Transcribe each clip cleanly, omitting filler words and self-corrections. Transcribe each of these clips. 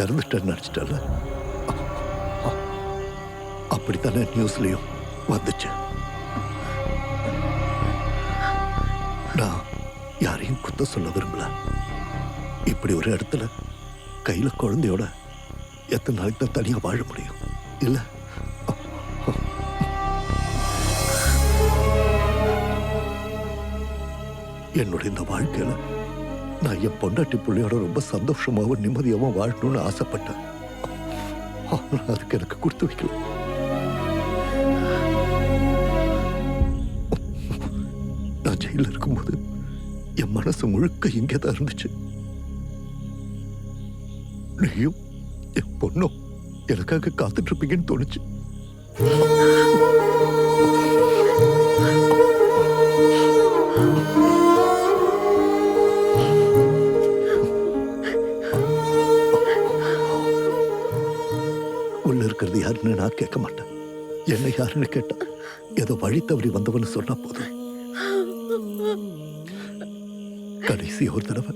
இறந்துட்டேன்னு நினைச்சிட்டல. அப்படித்தானே நியூஸ்லயும் வந்துச்சு. நான் யாரையும் குத்த சொல்ல விரும்பல. இப்படி ஒரு இடத்துல கையில குழந்தையோட எத்தனை நாளைக்கு தான் தனியா வாழ முடியும்? இல்ல என்னோட இந்த வாழ்க்கையில நான் என் பொண்டாட்டி பிள்ளையோட ரொம்ப சந்தோஷமாவும் நிம்மதியாவும் வாழணும்னு ஆசைப்பட்டேன். ஆனா அதுக்கு எனக்கு கொடுத்து வைக்கல. நான் ஜெயில இருக்கும்போது என் மனசு முழுக்க இங்கேதான் இருந்துச்சு. நீயும் என் பொண்ணும் எனக்காக காத்துட்டு இருப்பீங்கன்னு தோணுச்சு. உள்ள இருக்கிறது யாருன்னு நான் கேட்க மாட்டேன். என்ன யாருன்னு கேட்டா ஏதோ வழி தவறி வந்தவன்னு சொன்னா போதும். கடைசி ஒரு தடவை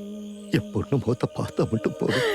என் பொண்ணு முகத்தை பார்த்தா மட்டும் போதும்.